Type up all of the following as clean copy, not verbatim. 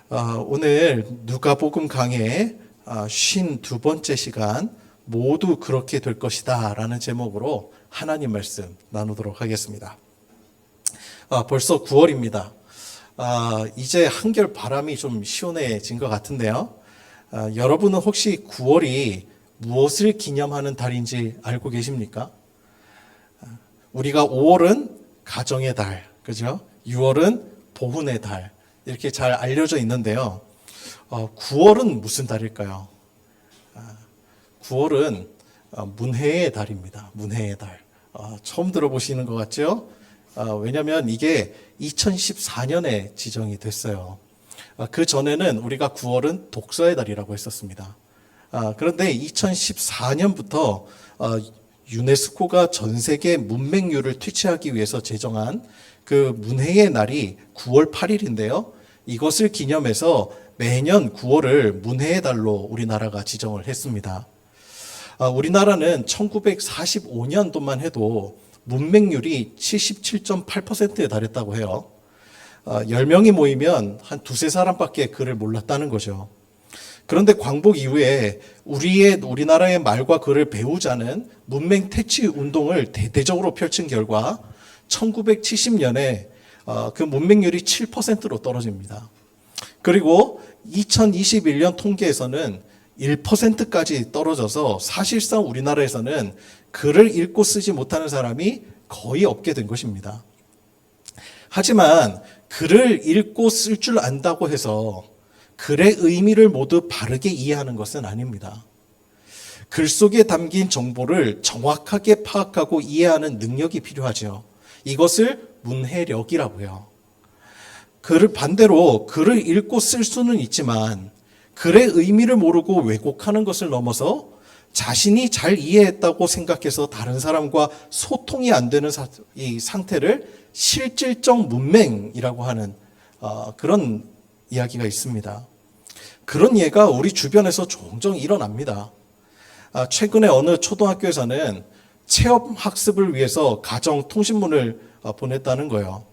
오늘 누가복음 강의 52번째 시간 모두 그렇게 될 것이다 라는 제목으로 하나님 말씀 나누도록 하겠습니다. 벌써 9월입니다. 이제 한결 바람이 좀 시원해진 것 같은데요. 여러분은 혹시 9월이 무엇을 기념하는 달인지 알고 계십니까? 우리가 5월은 가정의 달, 그죠? 6월은 보훈의 달, 이렇게 잘 알려져 있는데요. 9월은 무슨 달일까요? 9월은 문해의 달입니다. 문해의 달. 처음 들어보시는 것 같죠? 왜냐하면 이게 2014년에 지정이 됐어요. 그 전에는 우리가 9월은 독서의 달이라고 했었습니다. 그런데 2014년부터 유네스코가 전 세계 문맹률을 퇴치하기 위해서 제정한 그 문해의 날이 9월 8일인데요. 이것을 기념해서 매년 9월을 문해의 달로 우리나라가 지정을 했습니다. 우리나라는 1945년도만 해도 문맹률이 77.8%에 달했다고 해요. 10명이 모이면 한 두세 사람밖에 글을 몰랐다는 거죠. 그런데 광복 이후에 우리나라의 말과 글을 배우자는 문맹 퇴치 운동을 대대적으로 펼친 결과 1970년에 그 문맹률이 7%로 떨어집니다. 그리고 2021년 통계에서는 1%까지 떨어져서 사실상 우리나라에서는 글을 읽고 쓰지 못하는 사람이 거의 없게 된 것입니다. 하지만 글을 읽고 쓸 줄 안다고 해서 글의 의미를 모두 바르게 이해하는 것은 아닙니다. 글 속에 담긴 정보를 정확하게 파악하고 이해하는 능력이 필요하죠. 이것을 문해력이라고 해요. 반대로 글을 읽고 쓸 수는 있지만 글의 의미를 모르고 왜곡하는 것을 넘어서 자신이 잘 이해했다고 생각해서 다른 사람과 소통이 안 되는 이 상태를 실질적 문맹이라고 하는 그런 이야기가 있습니다. 그런 예가 우리 주변에서 종종 일어납니다. 최근에 어느 초등학교에서는 체험 학습을 위해서 가정 통신문을 보냈다는 거예요.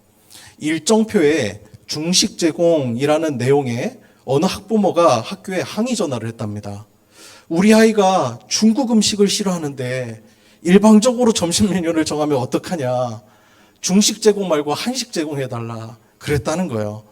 일정표에 중식 제공이라는 내용에 어느 학부모가 학교에 항의 전화를 했답니다. 우리 아이가 중국 음식을 싫어하는데 일방적으로 점심 메뉴를 정하면 어떡하냐. 중식 제공 말고 한식 제공해달라. 그랬다는 거예요.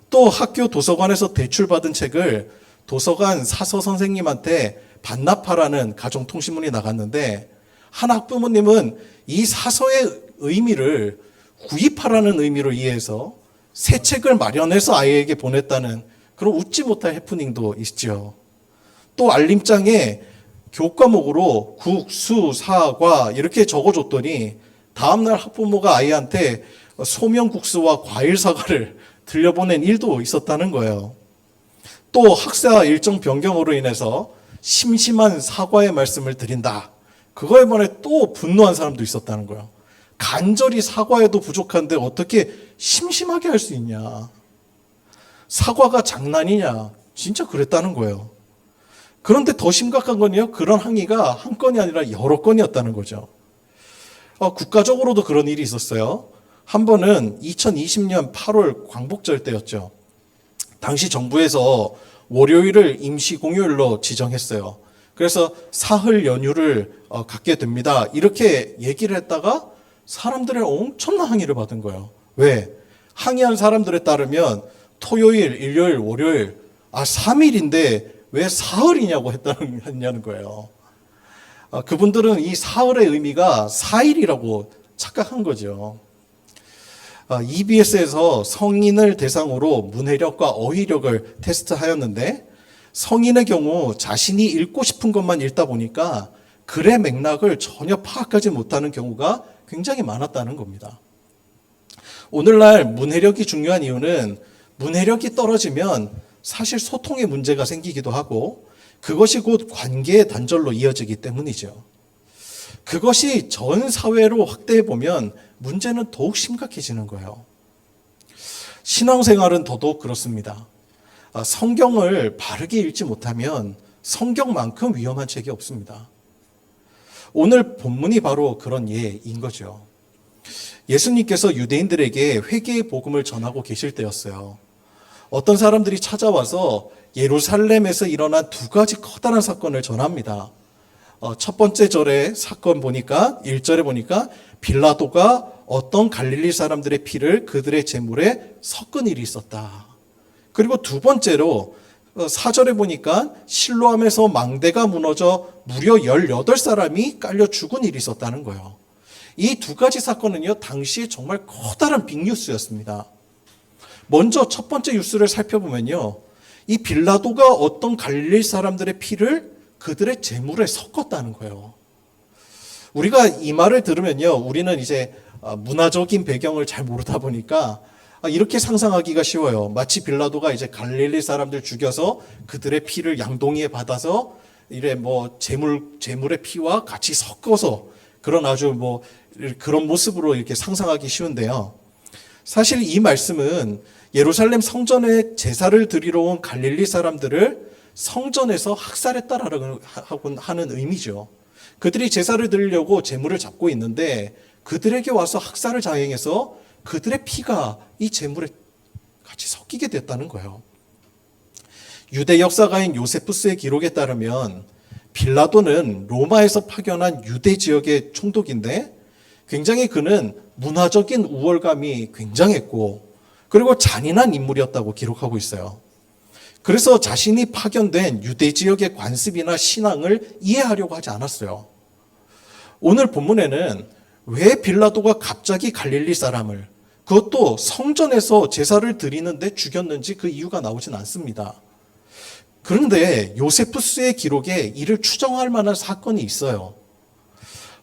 또 학교 도서관에서 대출받은 책을 도서관 사서 선생님한테 반납하라는 가정통신문이 나갔는데 한 학부모님은 이 사서의 의미를 구입하라는 의미로 이해해서 새 책을 마련해서 아이에게 보냈다는 그런 웃지 못할 해프닝도 있죠. 또 알림장에 교과목으로 국, 수, 사, 과 이렇게 적어줬더니 다음날 학부모가 아이한테 소면국수와 과일 사과를 들려보낸 일도 있었다는 거예요. 또 학사 일정 변경으로 인해서 심심한 사과의 말씀을 드린다. 그거에 반해 또 분노한 사람도 있었다는 거예요. 간절히 사과해도 부족한데 어떻게 심심하게 할 수 있냐. 사과가 장난이냐. 진짜 그랬다는 거예요. 그런데 더 심각한 건요. 그런 항의가 한 건이 아니라 여러 건이었다는 거죠. 국가적으로도 그런 일이 있었어요. 한 번은 2020년 8월 광복절 때였죠. 당시 정부에서 월요일을 임시 공휴일로 지정했어요. 그래서 사흘 연휴를 갖게 됩니다. 이렇게 얘기를 했다가 사람들의 엄청난 항의를 받은 거예요. 왜? 항의한 사람들에 따르면 토요일, 일요일, 월요일 3일인데 왜 사흘이냐고 했냐는 거예요. 그분들은 이 사흘의 의미가 4일이라고 착각한 거죠. EBS에서 성인을 대상으로 문해력과 어휘력을 테스트하였는데 성인의 경우 자신이 읽고 싶은 것만 읽다 보니까 글의 맥락을 전혀 파악하지 못하는 경우가 굉장히 많았다는 겁니다. 오늘날 문해력이 중요한 이유는 문해력이 떨어지면 사실 소통에 문제가 생기기도 하고 그것이 곧 관계의 단절로 이어지기 때문이죠. 그것이 전 사회로 확대해 보면 문제는 더욱 심각해지는 거예요. 신앙생활은 더더욱 그렇습니다. 성경을 바르게 읽지 못하면 성경만큼 위험한 책이 없습니다. 오늘 본문이 바로 그런 예인 거죠. 예수님께서 유대인들에게 회개의 복음을 전하고 계실 때였어요. 어떤 사람들이 찾아와서 예루살렘에서 일어난 두 가지 커다란 사건을 전합니다. 첫 번째 절에 사건 보니까 1절에 보니까 빌라도가 어떤 갈릴리 사람들의 피를 그들의 제물에 섞은 일이 있었다. 그리고 두 번째로 4절에 보니까 실로암에서 망대가 무너져 무려 18사람이 깔려 죽은 일이 있었다는 거예요. 이 두 가지 사건은요, 당시에 정말 커다란 빅뉴스였습니다. 먼저 첫 번째 뉴스를 살펴보면요, 이 빌라도가 어떤 갈릴리 사람들의 피를 그들의 제물에 섞었다는 거예요. 우리가 이 말을 들으면요, 우리는 이제 문화적인 배경을 잘 모르다 보니까 이렇게 상상하기가 쉬워요. 마치 빌라도가 이제 갈릴리 사람들 죽여서 그들의 피를 양동이에 받아서 이래 뭐 제물의 피와 같이 섞어서 그런 아주 뭐 그런 모습으로 이렇게 상상하기 쉬운데요. 사실 이 말씀은 예루살렘 성전에 제사를 드리러 온 갈릴리 사람들을 성전에서 학살했다라고 하는 의미죠. 그들이 제사를 드리려고 제물을 잡고 있는데 그들에게 와서 학살을 자행해서 그들의 피가 이 제물에 같이 섞이게 됐다는 거예요. 유대 역사가인 요세푸스의 기록에 따르면 빌라도는 로마에서 파견한 유대 지역의 총독인데 굉장히 그는 문화적인 우월감이 굉장했고 그리고 잔인한 인물이었다고 기록하고 있어요. 그래서 자신이 파견된 유대 지역의 관습이나 신앙을 이해하려고 하지 않았어요. 오늘 본문에는 왜 빌라도가 갑자기 갈릴리 사람을, 그것도 성전에서 제사를 드리는데 죽였는지 그 이유가 나오진 않습니다. 그런데 요세푸스의 기록에 이를 추정할 만한 사건이 있어요.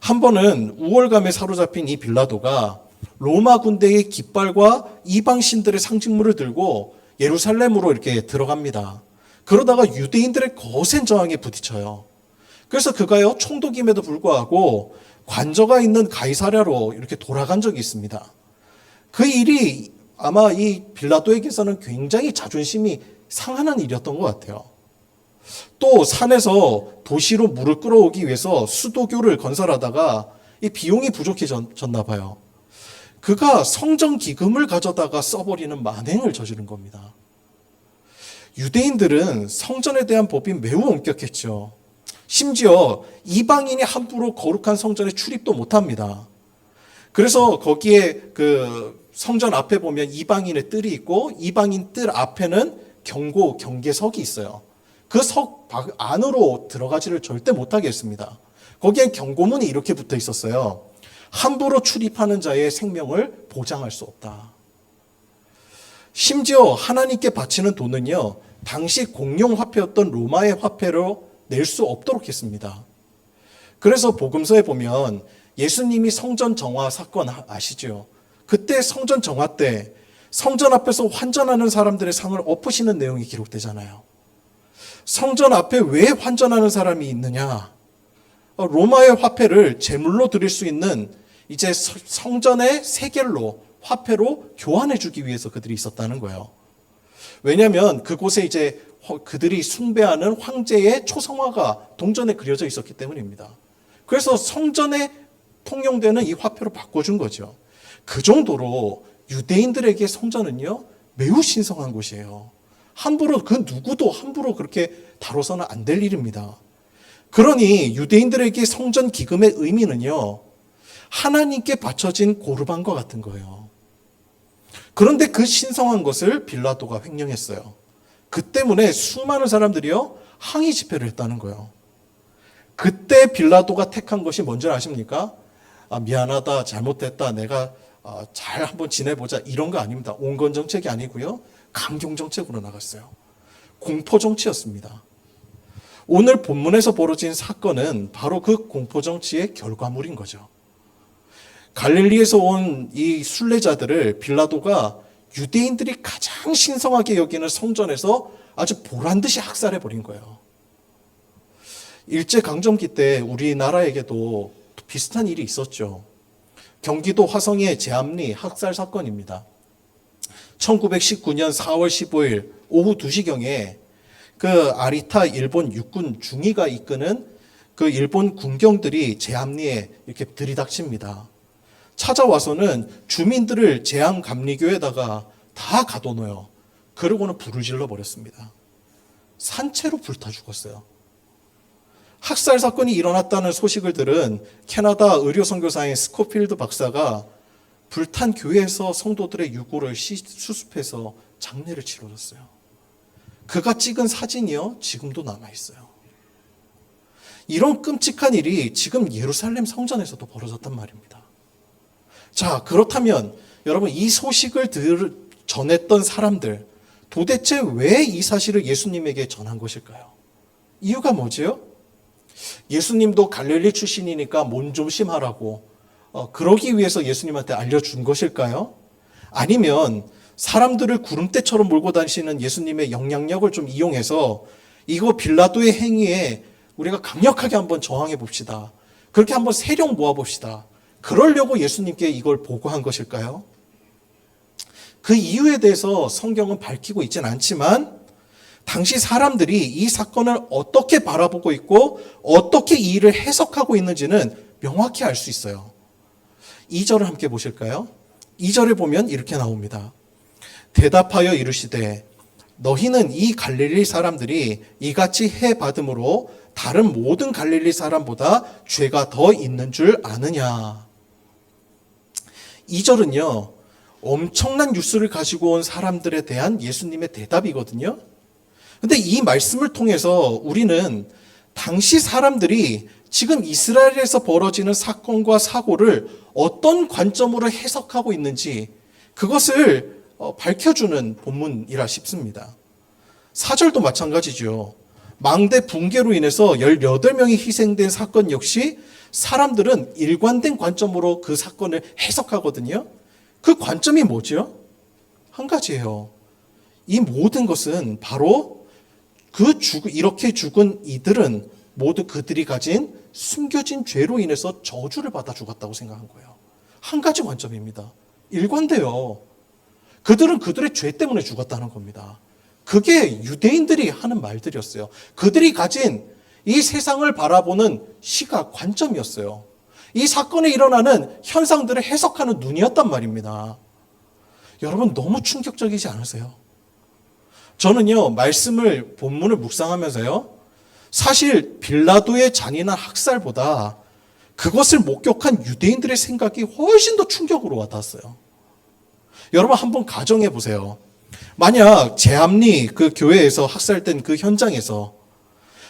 한 번은 우월감에 사로잡힌 이 빌라도가 로마 군대의 깃발과 이방 신들의 상징물을 들고 예루살렘으로 이렇게 들어갑니다. 그러다가 유대인들의 거센 저항에 부딪혀요. 그래서 그가요, 총독임에도 불구하고 관저가 있는 가이사랴로 이렇게 돌아간 적이 있습니다. 그 일이 아마 이 빌라도에게서는 굉장히 자존심이 상하는 일이었던 것 같아요. 또 산에서 도시로 물을 끌어오기 위해서 수도교를 건설하다가 이 비용이 부족해졌나 봐요. 그가 성전 기금을 가져다가 써버리는 만행을 저지른 겁니다. 유대인들은 성전에 대한 법이 매우 엄격했죠. 심지어 이방인이 함부로 거룩한 성전에 출입도 못합니다. 그래서 거기에 그 성전 앞에 보면 이방인의 뜰이 있고 이방인 뜰 앞에는 경계석이 있어요. 그 석 안으로 들어가지를 절대 못하게 했습니다. 거기엔 경고문이 이렇게 붙어 있었어요. 함부로 출입하는 자의 생명을 보장할 수 없다. 심지어 하나님께 바치는 돈은요, 당시 공용 화폐였던 로마의 화폐로 낼 수 없도록 했습니다. 그래서 복음서에 보면 예수님이 성전 정화 사건 아시죠? 그때 성전 정화 때 성전 앞에서 환전하는 사람들의 상을 엎으시는 내용이 기록되잖아요. 성전 앞에 왜 환전하는 사람이 있느냐? 로마의 화폐를 제물로 드릴 수 있는 이제 성전의 세겔로 화폐로 교환해 주기 위해서 그들이 있었다는 거예요. 왜냐하면 그곳에 이제 그들이 숭배하는 황제의 초성화가 동전에 그려져 있었기 때문입니다. 그래서 성전에 통용되는 이 화폐로 바꿔준 거죠. 그 정도로 유대인들에게 성전은요, 매우 신성한 곳이에요. 함부로 그 누구도 함부로 그렇게 다뤄서는 안 될 일입니다. 그러니 유대인들에게 성전 기금의 의미는요, 하나님께 바쳐진 고르반과 같은 거예요. 그런데 그 신성한 것을 빌라도가 횡령했어요. 그 때문에 수많은 사람들이요, 항의 집회를 했다는 거예요. 그때 빌라도가 택한 것이 뭔지 아십니까? 미안하다, 잘못됐다, 내가 잘 한번 지내보자, 이런 거 아닙니다. 온건 정책이 아니고요, 강경 정책으로 나갔어요. 공포 정치였습니다. 오늘 본문에서 벌어진 사건은 바로 그 공포 정치의 결과물인 거죠. 갈릴리에서 온 이 순례자들을 빌라도가 유대인들이 가장 신성하게 여기는 성전에서 아주 보란듯이 학살해 버린 거예요. 일제강점기 때 우리나라에게도 비슷한 일이 있었죠. 경기도 화성의 제암리 학살 사건입니다. 1919년 4월 15일 오후 2시경에 그 아리타 일본 육군 중위가 이끄는 그 일본 군경들이 제암리에 이렇게 들이닥칩니다. 찾아와서는 주민들을 제암 감리교에다가 다 가둬놓아요. 그러고는 불을 질러 버렸습니다. 산채로 불타 죽었어요. 학살 사건이 일어났다는 소식을 들은 캐나다 의료 선교사인 스코필드 박사가 불탄 교회에서 성도들의 유골을 수습해서 장례를 치러줬어요. 그가 찍은 사진이요, 지금도 남아있어요. 이런 끔찍한 일이 지금 예루살렘 성전에서도 벌어졌단 말입니다. 자, 그렇다면 여러분, 이 소식을 전했던 사람들, 도대체 왜 이 사실을 예수님에게 전한 것일까요? 이유가 뭐지요? 예수님도 갈릴리 출신이니까 몸 조심하라고 그러기 위해서 예수님한테 알려준 것일까요? 아니면 사람들을 구름대처럼 몰고 다니시는 예수님의 영향력을 좀 이용해서 이거 빌라도의 행위에 우리가 강력하게 한번 저항해 봅시다. 그렇게 한번 세력 모아 봅시다. 그러려고 예수님께 이걸 보고한 것일까요? 그 이유에 대해서 성경은 밝히고 있지는 않지만 당시 사람들이 이 사건을 어떻게 바라보고 있고 어떻게 이 일을 해석하고 있는지는 명확히 알 수 있어요. 2절을 함께 보실까요? 2절에 보면 이렇게 나옵니다. 대답하여 이르시되 너희는 이 갈릴리 사람들이 이같이 해 받음으로 다른 모든 갈릴리 사람보다 죄가 더 있는 줄 아느냐. 2절은요, 엄청난 뉴스를 가지고 온 사람들에 대한 예수님의 대답이거든요. 근데 이 말씀을 통해서 우리는 당시 사람들이 지금 이스라엘에서 벌어지는 사건과 사고를 어떤 관점으로 해석하고 있는지 그것을 밝혀주는 본문이라 싶습니다. 4절도 마찬가지죠. 망대 붕괴로 인해서 18명이 희생된 사건 역시 사람들은 일관된 관점으로 그 사건을 해석하거든요. 그 관점이 뭐죠? 한 가지예요. 이 모든 것은 바로 이렇게 죽은 이들은 모두 그들이 가진 숨겨진 죄로 인해서 저주를 받아 죽었다고 생각한 거예요. 한 가지 관점입니다. 일관돼요. 그들은 그들의 죄 때문에 죽었다는 겁니다. 그게 유대인들이 하는 말들이었어요. 그들이 가진 이 세상을 바라보는 시각, 관점이었어요. 이 사건에 일어나는 현상들을 해석하는 눈이었단 말입니다. 여러분, 너무 충격적이지 않으세요? 저는요, 본문을 묵상하면서요, 사실 빌라도의 잔인한 학살보다 그것을 목격한 유대인들의 생각이 훨씬 더 충격으로 와닿았어요. 여러분, 한번 가정해 보세요. 만약 제암리 그 교회에서 학살된 그 현장에서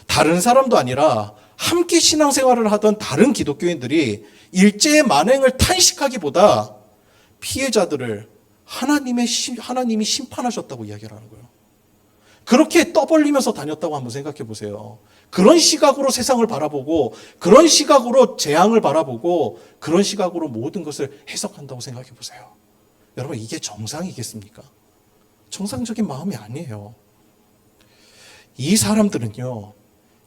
다른 사람도 아니라 함께 신앙생활을 하던 다른 기독교인들이 일제의 만행을 탄식하기보다 피해자들을 하나님이 심판하셨다고 이야기를 하는 거예요. 그렇게 떠벌리면서 다녔다고 한번 생각해 보세요. 그런 시각으로 세상을 바라보고, 그런 시각으로 재앙을 바라보고, 그런 시각으로 모든 것을 해석한다고 생각해 보세요. 여러분, 이게 정상이겠습니까? 정상적인 마음이 아니에요. 이 사람들은요,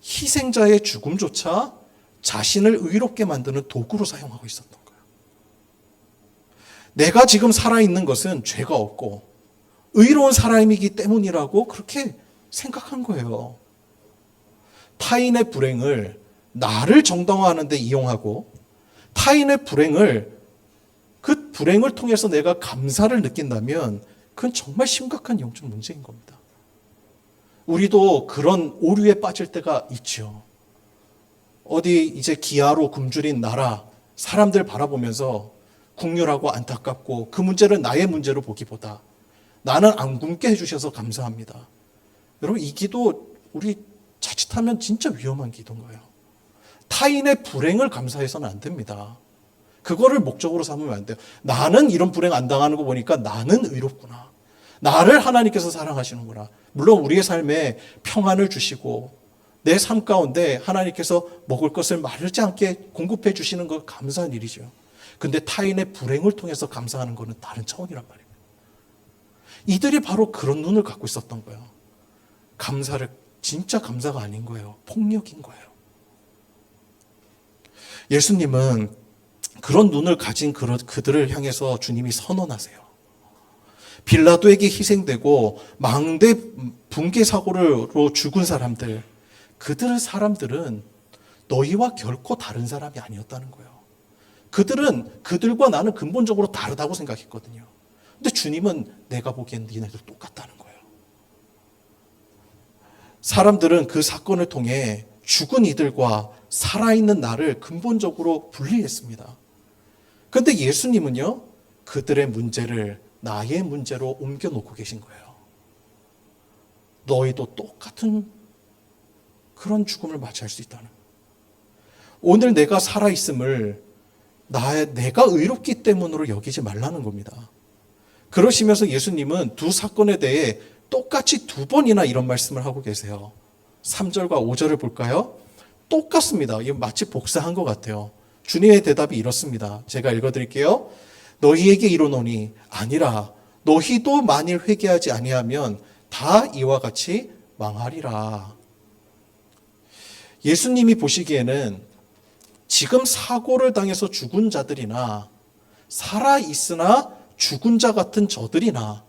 희생자의 죽음조차 자신을 의롭게 만드는 도구로 사용하고 있었던 거예요. 내가 지금 살아있는 것은 죄가 없고 의로운 사람이기 때문이라고 그렇게 생각한 거예요. 타인의 불행을 나를 정당화하는 데 이용하고 타인의 그 불행을 통해서 내가 감사를 느낀다면 그건 정말 심각한 영적 문제인 겁니다. 우리도 그런 오류에 빠질 때가 있죠. 어디 이제 기아로 굶주린 나라, 사람들 바라보면서 국률하고 안타깝고 그 문제를 나의 문제로 보기보다 나는 안 굶게 해주셔서 감사합니다. 여러분, 이 기도 우리 자칫하면 진짜 위험한 기도인 거예요. 타인의 불행을 감사해서는 안 됩니다. 그거를 목적으로 삼으면 안 돼요. 나는 이런 불행 안 당하는 거 보니까 나는 의롭구나. 나를 하나님께서 사랑하시는구나. 물론 우리의 삶에 평안을 주시고 내 삶 가운데 하나님께서 먹을 것을 마르지 않게 공급해 주시는 건 감사한 일이죠. 근데 타인의 불행을 통해서 감사하는 것은 다른 차원이란 말입니다. 이들이 바로 그런 눈을 갖고 있었던 거예요. 진짜 감사가 아닌 거예요. 폭력인 거예요. 예수님은 그런 눈을 가진 그들을 향해서 주님이 선언하세요. 빌라도에게 희생되고 망대 붕괴 사고로 죽은 사람들은 너희와 결코 다른 사람이 아니었다는 거예요. 그들은 그들과 나는 근본적으로 다르다고 생각했거든요. 근데 주님은 내가 보기엔 니네들 똑같다는 거예요. 사람들은 그 사건을 통해 죽은 이들과 살아있는 나를 근본적으로 분리했습니다. 그런데 예수님은요, 그들의 문제를 나의 문제로 옮겨놓고 계신 거예요. 너희도 똑같은 그런 죽음을 맞이할 수 있다는 거예요. 오늘 내가 살아있음을 내가 의롭기 때문으로 여기지 말라는 겁니다. 그러시면서 예수님은 두 사건에 대해 똑같이 두 번이나 이런 말씀을 하고 계세요. 3절과 5절을 볼까요? 똑같습니다. 이거 마치 복사한 것 같아요. 주님의 대답이 이렇습니다. 제가 읽어드릴게요. 너희에게 이르노니 아니라 너희도 만일 회개하지 아니하면 다 이와 같이 망하리라. 예수님이 보시기에는 지금 사고를 당해서 죽은 자들이나 살아있으나 죽은 자 같은 저들이나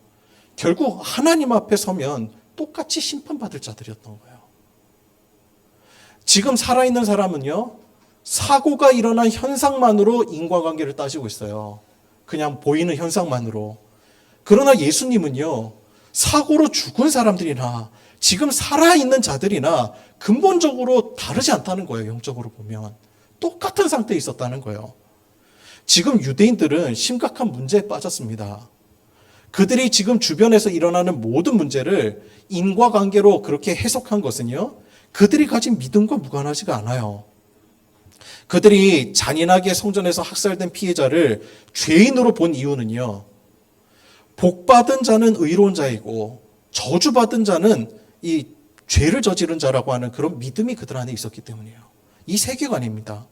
결국 하나님 앞에 서면 똑같이 심판받을 자들이었던 거예요. 지금 살아있는 사람은요, 사고가 일어난 현상만으로 인과관계를 따지고 있어요. 그냥 보이는 현상만으로. 그러나 예수님은요, 사고로 죽은 사람들이나 지금 살아있는 자들이나 근본적으로 다르지 않다는 거예요. 영적으로 보면. 똑같은 상태에 있었다는 거예요. 지금 유대인들은 심각한 문제에 빠졌습니다. 그들이 지금 주변에서 일어나는 모든 문제를 인과관계로 그렇게 해석한 것은요, 그들이 가진 믿음과 무관하지가 않아요. 그들이 잔인하게 성전에서 학살된 피해자를 죄인으로 본 이유는요, 복받은 자는 의로운 자이고 저주받은 자는 이 죄를 저지른 자라고 하는 그런 믿음이 그들 안에 있었기 때문이에요. 이 세계관입니다.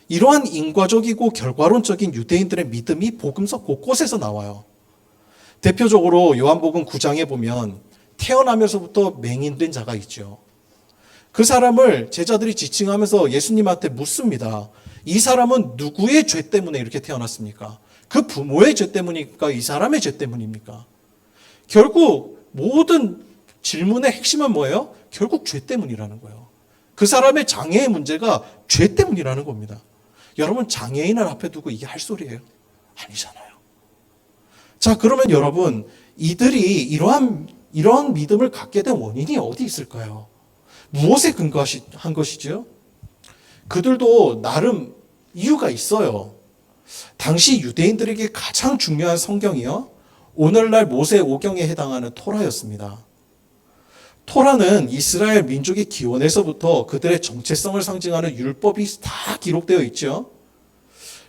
이러한 인과적이고 결과론적인 유대인들의 믿음이 복음서 곳곳에서 나와요. 대표적으로 요한복음 9장에 보면 태어나면서부터 맹인된 자가 있죠. 그 사람을 제자들이 지칭하면서 예수님한테 묻습니다. 이 사람은 누구의 죄 때문에 이렇게 태어났습니까? 그 부모의 죄 때문입니까? 이 사람의 죄 때문입니까? 결국 모든 질문의 핵심은 뭐예요? 결국 죄 때문이라는 거예요. 그 사람의 장애의 문제가 죄 때문이라는 겁니다. 여러분, 장애인을 앞에 두고 이게 할 소리예요? 아니잖아요. 자, 그러면 여러분, 이들이 이러한 믿음을 갖게 된 원인이 어디 있을까요? 무엇에 근거한 것이죠? 그들도 나름 이유가 있어요. 당시 유대인들에게 가장 중요한 성경이요, 오늘날 모세 오경에 해당하는 토라였습니다. 토라는 이스라엘 민족의 기원에서부터 그들의 정체성을 상징하는 율법이 다 기록되어 있죠.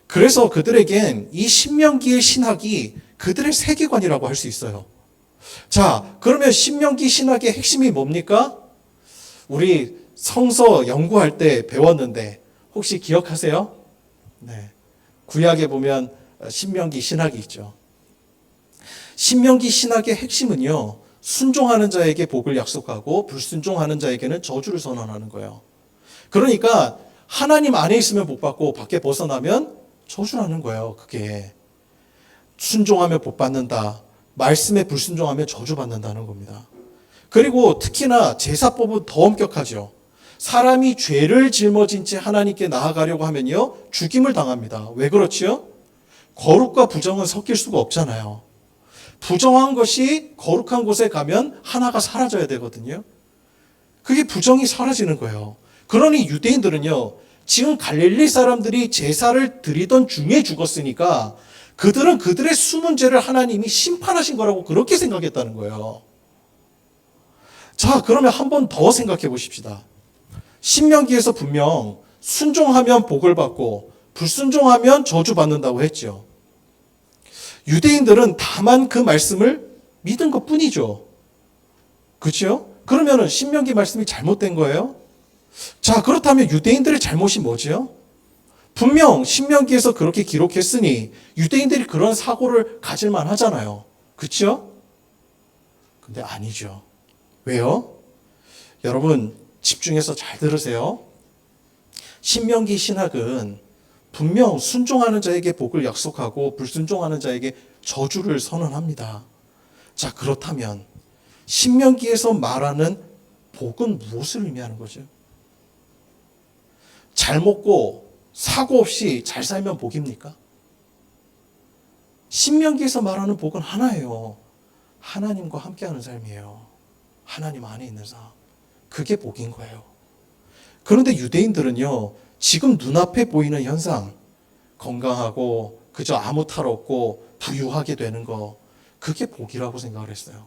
그래서 그들에겐 이 신명기의 신학이 그들의 세계관이라고 할 수 있어요. 자, 그러면 신명기 신학의 핵심이 뭡니까? 우리 성서 연구할 때 배웠는데 혹시 기억하세요? 네. 구약에 보면 신명기 신학이 있죠. 신명기 신학의 핵심은요, 순종하는 자에게 복을 약속하고 불순종하는 자에게는 저주를 선언하는 거예요. 그러니까 하나님 안에 있으면 복 받고 밖에 벗어나면 저주라는 거예요. 그게 순종하면 복 받는다, 말씀에 불순종하면 저주 받는다는 겁니다. 그리고 특히나 제사법은 더 엄격하죠. 사람이 죄를 짊어진 채 하나님께 나아가려고 하면요, 죽임을 당합니다. 왜 그렇지요? 거룩과 부정은 섞일 수가 없잖아요. 부정한 것이 거룩한 곳에 가면 하나가 사라져야 되거든요. 그게 부정이 사라지는 거예요. 그러니 유대인들은요, 지금 갈릴리 사람들이 제사를 드리던 중에 죽었으니까 그들은 그들의 숨은 죄를 하나님이 심판하신 거라고 그렇게 생각했다는 거예요. 자, 그러면 한 번 더 생각해 보십시다. 신명기에서 분명 순종하면 복을 받고 불순종하면 저주받는다고 했죠. 유대인들은 다만 그 말씀을 믿은 것 뿐이죠. 그렇죠? 그러면 신명기 말씀이 잘못된 거예요? 자, 그렇다면 유대인들의 잘못이 뭐죠? 분명 신명기에서 그렇게 기록했으니 유대인들이 그런 사고를 가질만 하잖아요. 그렇죠? 근데 아니죠. 왜요? 여러분, 집중해서 잘 들으세요. 신명기 신학은 분명 순종하는 자에게 복을 약속하고 불순종하는 자에게 저주를 선언합니다. 자, 그렇다면 신명기에서 말하는 복은 무엇을 의미하는 거죠? 잘 먹고 사고 없이 잘 살면 복입니까? 신명기에서 말하는 복은 하나예요. 하나님과 함께하는 삶이에요. 하나님 안에 있는 삶. 그게 복인 거예요. 그런데 유대인들은요, 지금 눈앞에 보이는 현상, 건강하고 그저 아무 탈 없고 부유하게 되는 거, 그게 복이라고 생각을 했어요.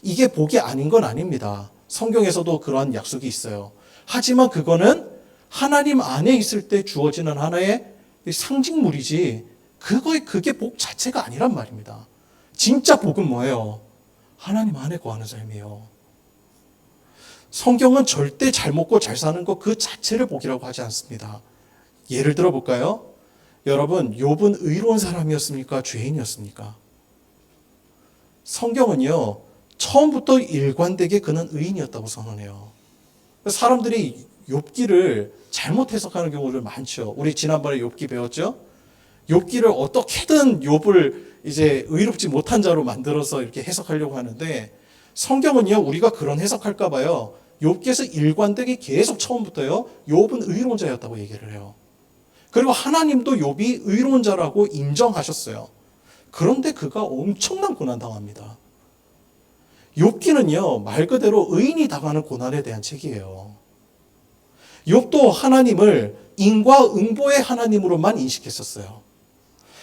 이게 복이 아닌 건 아닙니다. 성경에서도 그러한 약속이 있어요. 하지만 그거는 하나님 안에 있을 때 주어지는 하나의 상징물이지, 그게 복 자체가 아니란 말입니다. 진짜 복은 뭐예요? 하나님 안에 거하는 삶이에요. 성경은 절대 잘 먹고 잘 사는 것 그 자체를 복이라고 하지 않습니다. 예를 들어 볼까요? 여러분, 욥은 의로운 사람이었습니까? 죄인이었습니까? 성경은요, 처음부터 일관되게 그는 의인이었다고 선언해요. 사람들이 욥기를 잘못 해석하는 경우들 많죠. 우리 지난번에 욥기 배웠죠? 욥기를 어떻게든 욥을 이제 의롭지 못한 자로 만들어서 이렇게 해석하려고 하는데, 성경은요, 우리가 그런 해석할까 봐요. 욥기에서 일관되게 계속 처음부터요, 욥은 의로운 자였다고 얘기를 해요. 그리고 하나님도 욥이 의로운 자라고 인정하셨어요. 그런데 그가 엄청난 고난 당합니다. 욥기는요, 말 그대로 의인이 당하는 고난에 대한 책이에요. 욥도 하나님을 인과응보의 하나님으로만 인식했었어요.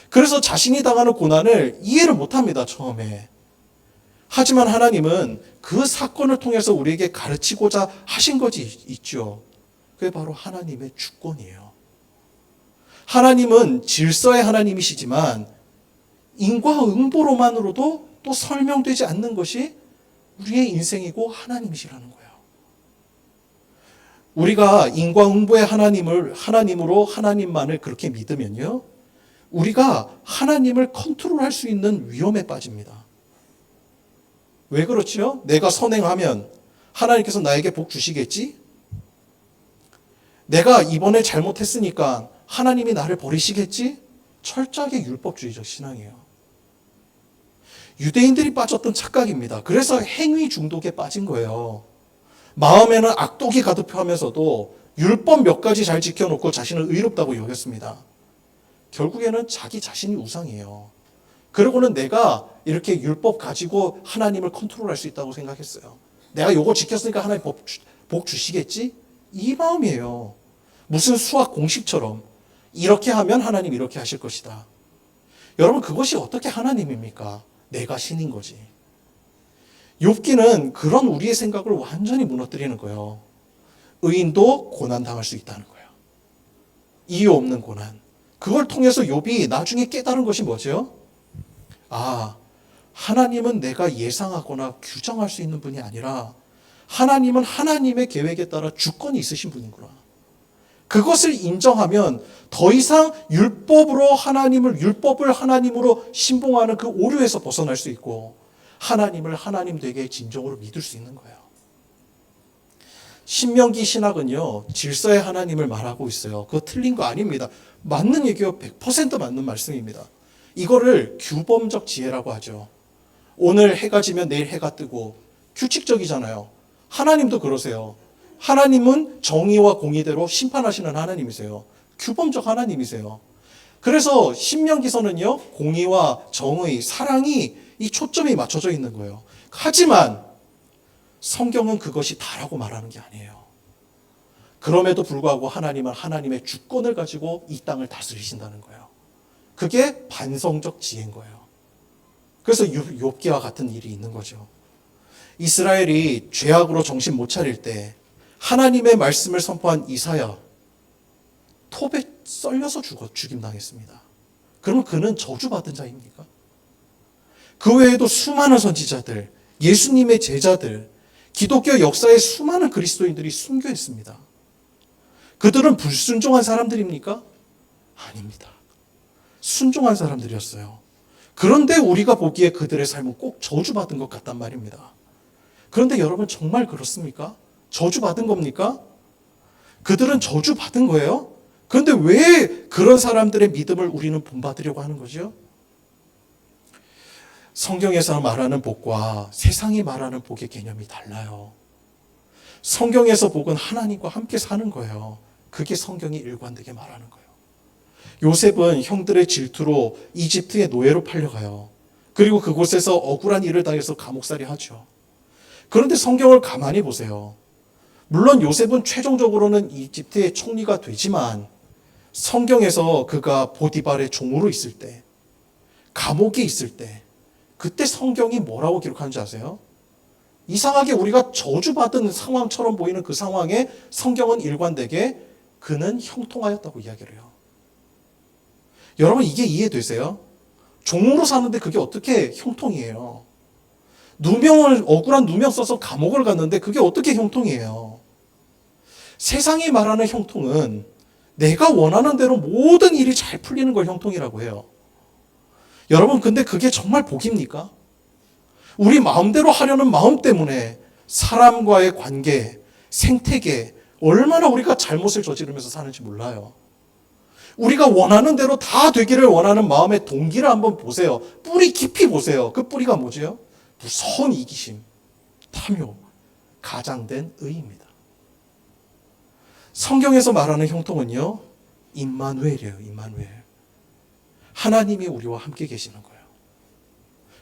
그래서 자신이 당하는 고난을 이해를 못합니다, 처음에. 하지만 하나님은 그 사건을 통해서 우리에게 가르치고자 하신 것이 있죠. 그게 바로 하나님의 주권이에요. 하나님은 질서의 하나님이시지만 인과응보로만으로도 또 설명되지 않는 것이 우리의 인생이고 하나님이시라는 거예요. 우리가 인과응보의 하나님으로 하나님만을 그렇게 믿으면요, 우리가 하나님을 컨트롤할 수 있는 위험에 빠집니다. 왜 그렇지요? 내가 선행하면 하나님께서 나에게 복 주시겠지? 내가 이번에 잘못했으니까 하나님이 나를 버리시겠지? 철저하게 율법주의적 신앙이에요. 유대인들이 빠졌던 착각입니다. 그래서 행위 중독에 빠진 거예요. 마음에는 악독이 가득하면서도 율법 몇 가지 잘 지켜놓고 자신을 의롭다고 여겼습니다. 결국에는 자기 자신이 우상이에요. 그러고는 내가 이렇게 율법 가지고 하나님을 컨트롤할 수 있다고 생각했어요. 내가 요거 지켰으니까 하나님 복 주시겠지? 이 마음이에요. 무슨 수학 공식처럼 이렇게 하면 하나님 이렇게 하실 것이다. 여러분, 그것이 어떻게 하나님입니까? 내가 신인 거지. 욥기는 그런 우리의 생각을 완전히 무너뜨리는 거예요. 의인도 고난 당할 수 있다는 거예요. 이유 없는 고난. 그걸 통해서 욥이 나중에 깨달은 것이 뭐죠? 아, 하나님은 내가 예상하거나 규정할 수 있는 분이 아니라 하나님은 하나님의 계획에 따라 주권이 있으신 분이구나. 그것을 인정하면 더 이상 율법을 하나님으로 신봉하는 그 오류에서 벗어날 수 있고 하나님을 하나님 되게 진정으로 믿을 수 있는 거예요. 신명기 신학은요, 질서의 하나님을 말하고 있어요. 그거 틀린 거 아닙니다. 맞는 얘기요. 100% 맞는 말씀입니다. 이거를 규범적 지혜라고 하죠. 오늘 해가 지면 내일 해가 뜨고 규칙적이잖아요. 하나님도 그러세요. 하나님은 정의와 공의대로 심판하시는 하나님이세요. 규범적 하나님이세요. 그래서 신명기서는요, 공의와 정의, 사랑이 이 초점이 맞춰져 있는 거예요. 하지만 성경은 그것이 다라고 말하는 게 아니에요. 그럼에도 불구하고 하나님은 하나님의 주권을 가지고 이 땅을 다스리신다는 거예요. 그게 반성적 지혜인 거예요. 그래서 욥기와 같은 일이 있는 거죠. 이스라엘이 죄악으로 정신 못 차릴 때 하나님의 말씀을 선포한 이사야, 톱에 썰려서 죽임당했습니다. 그러면 그는 저주받은 자입니까? 그 외에도 수많은 선지자들, 예수님의 제자들, 기독교 역사의 수많은 그리스도인들이 순교했습니다. 그들은 불순종한 사람들입니까? 아닙니다. 순종한 사람들이었어요. 그런데 우리가 보기에 그들의 삶은 꼭 저주받은 것 같단 말입니다. 그런데 여러분, 정말 그렇습니까? 저주받은 겁니까? 그들은 저주받은 거예요? 그런데 왜 그런 사람들의 믿음을 우리는 본받으려고 하는 거죠? 성경에서 말하는 복과 세상이 말하는 복의 개념이 달라요. 성경에서 복은 하나님과 함께 사는 거예요. 그게 성경이 일관되게 말하는 거예요. 요셉은 형들의 질투로 이집트의 노예로 팔려가요. 그리고 그곳에서 억울한 일을 당해서 감옥살이 하죠. 그런데 성경을 가만히 보세요. 물론 요셉은 최종적으로는 이집트의 총리가 되지만 성경에서 그가 보디발의 종으로 있을 때, 감옥에 있을 때, 그때 성경이 뭐라고 기록하는지 아세요? 이상하게 우리가 저주받은 상황처럼 보이는 그 상황에 성경은 일관되게 그는 형통하였다고 이야기를 해요. 여러분, 이게 이해되세요? 종으로 사는데 그게 어떻게 형통이에요? 억울한 누명 써서 감옥을 갔는데 그게 어떻게 형통이에요? 세상이 말하는 형통은 내가 원하는 대로 모든 일이 잘 풀리는 걸 형통이라고 해요. 여러분, 근데 그게 정말 복입니까? 우리 마음대로 하려는 마음 때문에 사람과의 관계, 생태계, 얼마나 우리가 잘못을 저지르면서 사는지 몰라요. 우리가 원하는 대로 다 되기를 원하는 마음의 동기를 한번 보세요. 뿌리 깊이 보세요. 그 뿌리가 뭐지요? 무서운 이기심, 탐욕, 가장된 의입니다. 성경에서 말하는 형통은요, 임마누엘이에요. 임마누엘. 하나님이 우리와 함께 계시는 거예요.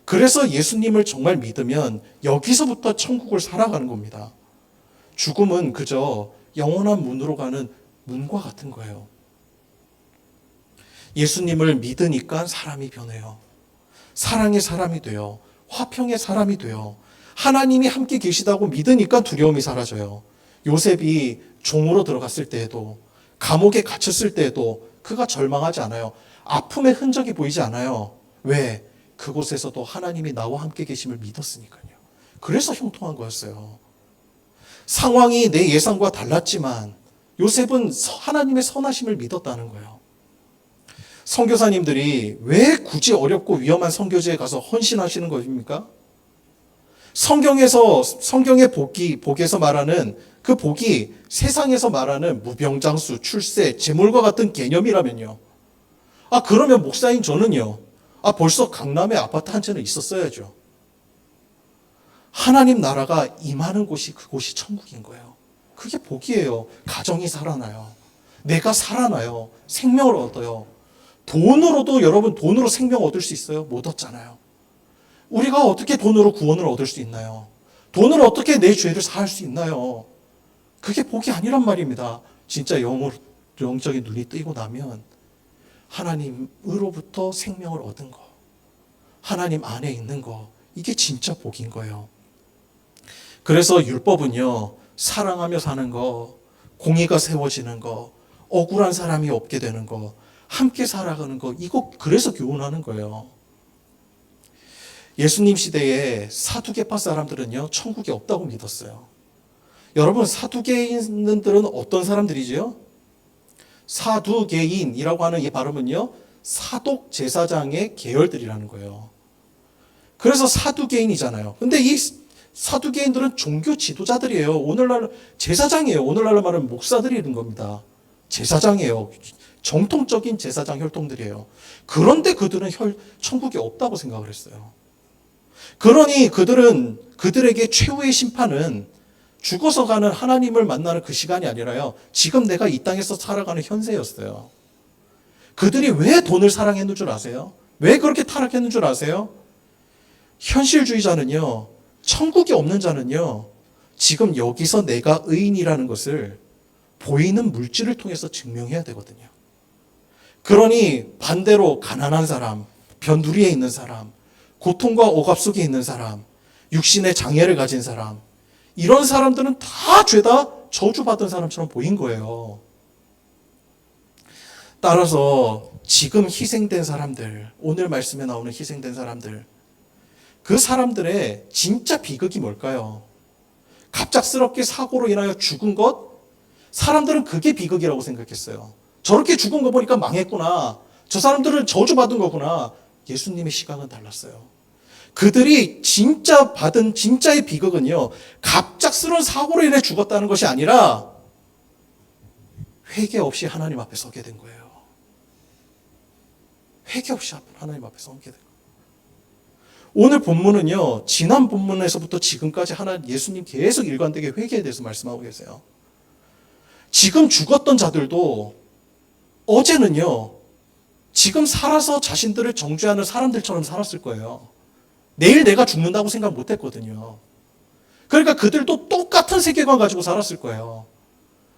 그래서 예수님을 정말 믿으면 여기서부터 천국을 살아가는 겁니다. 죽음은 그저 영원한 문으로 가는 문과 같은 거예요. 예수님을 믿으니까 사람이 변해요. 사랑의 사람이 돼요. 화평의 사람이 돼요. 하나님이 함께 계시다고 믿으니까 두려움이 사라져요. 요셉이 종으로 들어갔을 때에도, 감옥에 갇혔을 때에도 그가 절망하지 않아요. 아픔의 흔적이 보이지 않아요. 왜? 그곳에서도 하나님이 나와 함께 계심을 믿었으니까요. 그래서 형통한 거였어요. 상황이 내 예상과 달랐지만 요셉은 하나님의 선하심을 믿었다는 거예요. 선교사님들이 왜 굳이 어렵고 위험한 선교지에 가서 헌신하시는 것입니까? 성경의 복에서 말하는 그 복이 세상에서 말하는 무병장수, 출세, 재물과 같은 개념이라면요. 그러면 목사인 저는요. 벌써 강남에 아파트 한 채는 있었어야죠. 하나님 나라가 임하는 곳이 그곳이 천국인 거예요. 그게 복이에요. 가정이 살아나요. 내가 살아나요. 생명을 얻어요. 돈으로도 여러분 돈으로 생명 얻을 수 있어요? 못 얻잖아요. 우리가 어떻게 돈으로 구원을 얻을 수 있나요? 돈으로 어떻게 내 죄를 사할 수 있나요? 그게 복이 아니란 말입니다. 진짜 영적인 눈이 뜨이고 나면 하나님으로부터 생명을 얻은 거, 하나님 안에 있는 거, 이게 진짜 복인 거예요. 그래서 율법은요, 사랑하며 사는 거, 공의가 세워지는 거, 억울한 사람이 없게 되는 거, 함께 살아가는 거, 이거 그래서 교훈하는 거예요. 예수님 시대에 사두개파 사람들은요, 천국이 없다고 믿었어요. 여러분, 사두개인들은 어떤 사람들이지요? 사두개인이라고 하는 이 발음은요, 사독 제사장의 계열들이라는 거예요. 그래서 사두개인이잖아요. 근데 이 사두개인들은 종교 지도자들이에요. 오늘날 제사장이에요. 오늘날로 말하면 목사들이 있는 겁니다. 제사장이에요. 정통적인 제사장 혈통들이에요. 그런데 그들은 천국이 없다고 생각을 했어요. 그러니 그들에게 최후의 심판은 죽어서 가는 하나님을 만나는 그 시간이 아니라요, 지금 내가 이 땅에서 살아가는 현세였어요. 그들이 왜 돈을 사랑했는 줄 아세요? 왜 그렇게 타락했는 줄 아세요? 현실주의자는요, 천국이 없는 자는요, 지금 여기서 내가 의인이라는 것을 보이는 물질을 통해서 증명해야 되거든요. 그러니 반대로 가난한 사람, 변두리에 있는 사람, 고통과 억압 속에 있는 사람, 육신의 장애를 가진 사람, 이런 사람들은 다 죄다 저주받은 사람처럼 보인 거예요. 따라서 지금 희생된 사람들, 오늘 말씀에 나오는 희생된 사람들, 그 사람들의 진짜 비극이 뭘까요? 갑작스럽게 사고로 인하여 죽은 것? 사람들은 그게 비극이라고 생각했어요. 저렇게 죽은 거 보니까 망했구나. 저 사람들은 저주받은 거구나. 예수님의 시각은 달랐어요. 그들이 진짜 받은 진짜의 비극은요, 갑작스러운 사고로 인해 죽었다는 것이 아니라 회개 없이 하나님 앞에 서게 된 거예요. 회개 없이 하나님 앞에 서게 된 거예요. 오늘 본문은요, 지난 본문에서부터 지금까지 예수님 계속 일관되게 회개에 대해서 말씀하고 계세요. 지금 죽었던 자들도 어제는요, 지금 살아서 자신들을 정죄하는 사람들처럼 살았을 거예요. 내일 내가 죽는다고 생각 못 했거든요. 그러니까 그들도 똑같은 세계관 가지고 살았을 거예요.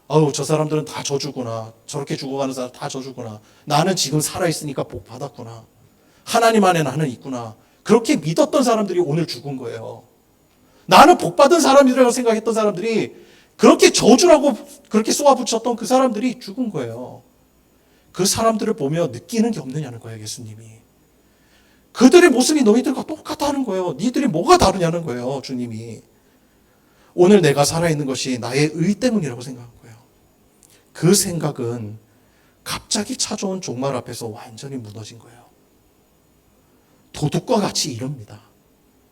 아우, 저 사람들은 다 저주구나. 저렇게 죽어가는 사람 다 저주구나. 나는 지금 살아있으니까 복 받았구나. 하나님 안에 나는 있구나. 그렇게 믿었던 사람들이 오늘 죽은 거예요. 나는 복 받은 사람이라고 생각했던 사람들이 그렇게 저주라고 그렇게 쏘아붙였던 그 사람들이 죽은 거예요. 그 사람들을 보며 느끼는 게 없느냐는 거예요, 예수님이. 그들의 모습이 너희들과 똑같다는 거예요. 니들이 뭐가 다르냐는 거예요, 주님이. 오늘 내가 살아있는 것이 나의 의 때문이라고 생각한 거예요. 그 생각은 갑자기 찾아온 종말 앞에서 완전히 무너진 거예요. 도둑과 같이 이릅니다.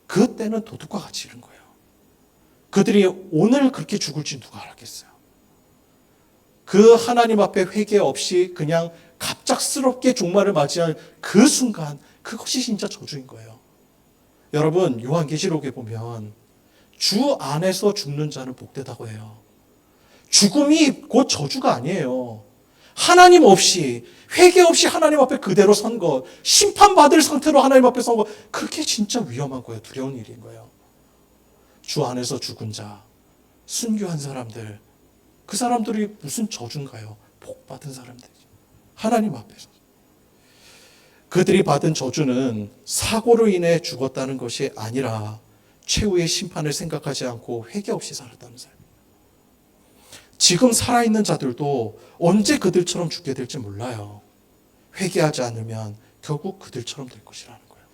그때는 도둑과 같이 이른 거예요. 그들이 오늘 그렇게 죽을지 누가 알았겠어요. 그 하나님 앞에 회개 없이 그냥 갑작스럽게 종말을 맞이할 그 순간, 그것이 진짜 저주인 거예요. 여러분, 요한계시록에 보면 주 안에서 죽는 자는 복되다고 해요. 죽음이 곧 저주가 아니에요. 하나님 없이, 회개 없이 하나님 앞에 그대로 선 것, 심판받을 상태로 하나님 앞에 선 것, 그게 진짜 위험한 거예요. 두려운 일인 거예요. 주 안에서 죽은 자, 순교한 사람들, 그 사람들이 무슨 저주인가요? 복 받은 사람들이죠. 하나님 앞에서. 그들이 받은 저주는 사고로 인해 죽었다는 것이 아니라 최후의 심판을 생각하지 않고 회개 없이 살았다는 삶. 지금 살아있는 자들도 언제 그들처럼 죽게 될지 몰라요. 회개하지 않으면 결국 그들처럼 될 것이라는 거예요.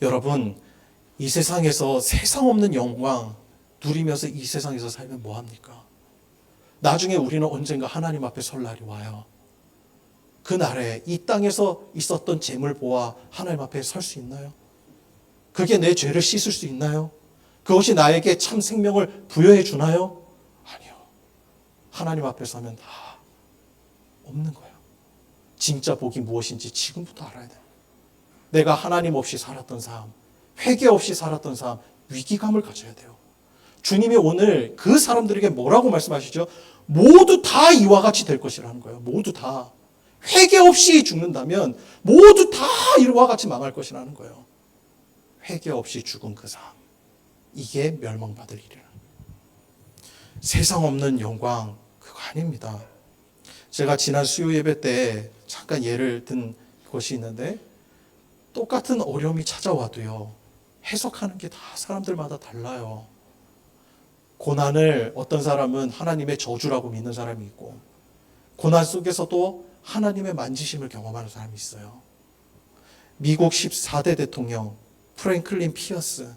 여러분, 이 세상에서 세상 없는 영광 누리면서 이 세상에서 살면 뭐합니까? 나중에 우리는 언젠가 하나님 앞에 설 날이 와요. 그날에 이 땅에서 있었던 재물 보아 하나님 앞에 설 수 있나요? 그게 내 죄를 씻을 수 있나요? 그것이 나에게 참 생명을 부여해 주나요? 아니요. 하나님 앞에 서면 다 없는 거예요. 진짜 복이 무엇인지 지금부터 알아야 돼요. 내가 하나님 없이 살았던 삶, 회개 없이 살았던 삶, 위기감을 가져야 돼요. 주님이 오늘 그 사람들에게 뭐라고 말씀하시죠? 모두 다 이와 같이 될 것이라는 거예요. 모두 다. 회개 없이 죽는다면 모두 다 이와 같이 망할 것이라는 거예요. 회개 없이 죽은 그 삶, 이게 멸망받을 일이라는 거예요. 세상 없는 영광, 그거 아닙니다. 제가 지난 수요 예배 때 잠깐 예를 든 것이 있는데, 똑같은 어려움이 찾아와도요, 해석하는 게 다 사람들마다 달라요. 고난을 어떤 사람은 하나님의 저주라고 믿는 사람이 있고, 고난 속에서도 하나님의 만지심을 경험하는 사람이 있어요. 미국 14대 대통령 프랭클린 피어스,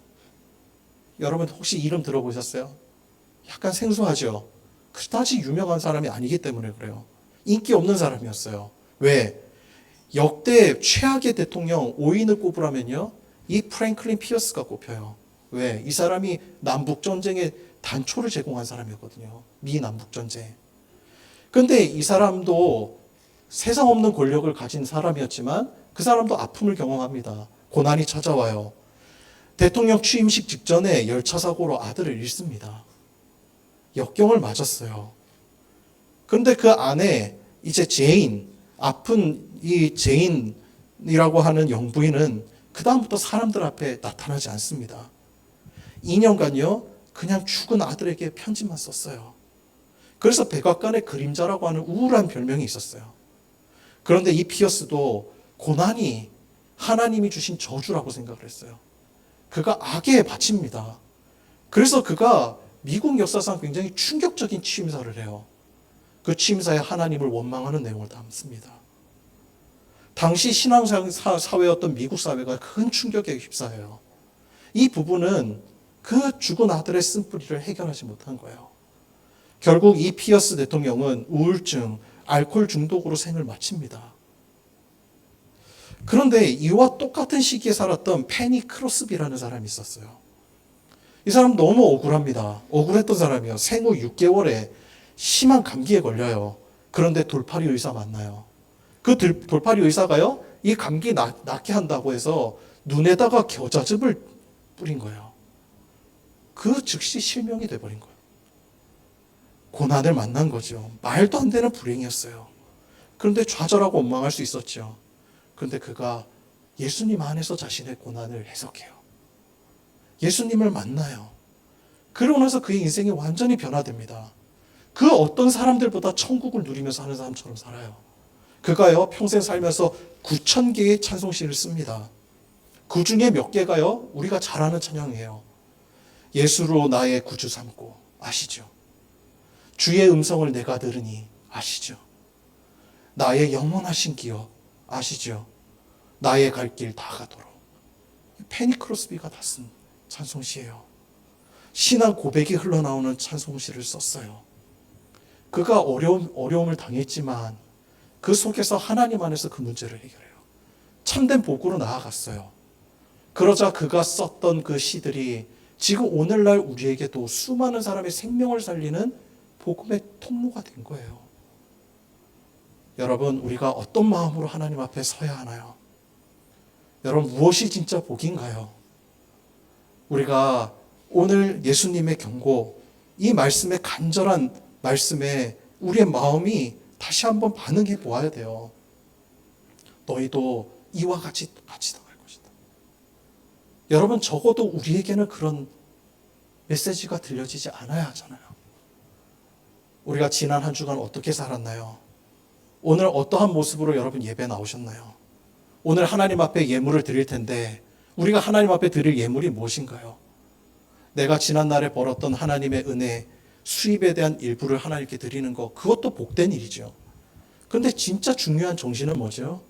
여러분 혹시 이름 들어보셨어요? 약간 생소하죠? 그다지 유명한 사람이 아니기 때문에 그래요. 인기 없는 사람이었어요. 왜? 역대 최악의 대통령 5인을 꼽으라면요, 이 프랭클린 피어스가 꼽혀요. 왜? 이 사람이 남북전쟁의 단초를 제공한 사람이었거든요. 미 남북전쟁. 근데 이 사람도 세상 없는 권력을 가진 사람이었지만 그 사람도 아픔을 경험합니다. 고난이 찾아와요. 대통령 취임식 직전에 열차 사고로 아들을 잃습니다. 역경을 맞았어요. 그런데 그 안에 이제 제인, 아픈 이 제인이라고 하는 영부인은 그 다음부터 사람들 앞에 나타나지 않습니다. 2년간요, 그냥 죽은 아들에게 편지만 썼어요. 그래서 백악관의 그림자라고 하는 우울한 별명이 있었어요. 그런데 이 피어스도 고난이 하나님이 주신 저주라고 생각을 했어요. 그가 악에 바칩니다. 그래서 그가 미국 역사상 굉장히 충격적인 취임사를 해요. 그 취임사에 하나님을 원망하는 내용을 담습니다. 당시 신앙사회였던 미국 사회가 큰 충격에 휩싸여요. 이 부분은 그 죽은 아들의 쓴뿌리를 해결하지 못한 거예요. 결국 이 피어스 대통령은 우울증, 알코올 중독으로 생을 마칩니다. 그런데 이와 똑같은 시기에 살았던 페니 크로스비라는 사람이 있었어요. 이 사람 너무 억울합니다. 억울했던 사람이에요. 생후 6개월에 심한 감기에 걸려요. 그런데 돌팔이 의사 만나요. 그 돌팔이 의사가요, 이 감기 낫게 한다고 해서 눈에다가 겨자즙을 뿌린 거예요. 그 즉시 실명이 돼버린 거예요. 고난을 만난 거죠. 말도 안 되는 불행이었어요. 그런데 좌절하고 원망할 수 있었죠. 그런데 그가 예수님 안에서 자신의 고난을 해석해요. 예수님을 만나요. 그러고 나서 그의 인생이 완전히 변화됩니다. 그 어떤 사람들보다 천국을 누리면서 하는 사람처럼 살아요. 그가요, 평생 살면서 9,000개의 찬송시를 씁니다. 그 중에 몇 개가요, 우리가 잘 아는 찬양이에요. 예수로 나의 구주 삼고, 아시죠? 주의 음성을 내가 들으니, 아시죠? 나의 영원하신 기억, 아시죠? 나의 갈 길 다 가도록. 페니 크로스비가 다 쓴 찬송시예요. 신앙 고백이 흘러나오는 찬송시를 썼어요. 그가 어려움을 당했지만 그 속에서 하나님 안에서 그 문제를 해결해요. 참된 복으로 나아갔어요. 그러자 그가 썼던 그 시들이 지금 오늘날 우리에게도 수많은 사람의 생명을 살리는 복음의 통로가 된 거예요. 여러분, 우리가 어떤 마음으로 하나님 앞에 서야 하나요? 여러분, 무엇이 진짜 복인가요? 우리가 오늘 예수님의 경고, 이 말씀의 간절한 말씀에 우리의 마음이 다시 한번 반응해 보아야 돼요. 너희도 이와 같이 당할 것이다. 여러분, 적어도 우리에게는 그런 메시지가 들려지지 않아야 하잖아요. 우리가 지난 한 주간 어떻게 살았나요? 오늘 어떠한 모습으로 여러분 예배 나오셨나요? 오늘 하나님 앞에 예물을 드릴 텐데 우리가 하나님 앞에 드릴 예물이 무엇인가요? 내가 지난날에 벌었던 하나님의 은혜, 수입에 대한 일부를 하나님께 드리는 것, 그것도 복된 일이죠. 그런데 진짜 중요한 정신은 뭐죠?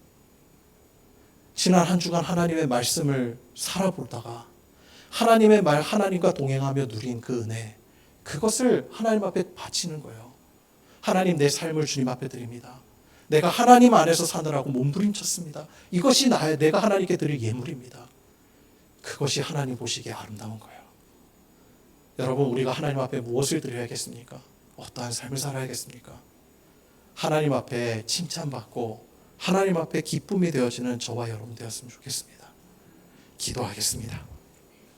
지난 한 주간 하나님의 말씀을 살아보다가 하나님의 말, 하나님과 동행하며 누린 그 은혜, 그것을 하나님 앞에 바치는 거예요. 하나님, 내 삶을 주님 앞에 드립니다. 내가 하나님 안에서 사느라고 몸부림쳤습니다. 이것이 내가 하나님께 드릴 예물입니다. 그것이 하나님 보시기에 아름다운 거예요. 여러분, 우리가 하나님 앞에 무엇을 드려야겠습니까? 어떠한 삶을 살아야겠습니까? 하나님 앞에 칭찬받고 하나님 앞에 기쁨이 되어지는 저와 여러분 되었으면 좋겠습니다. 기도하겠습니다.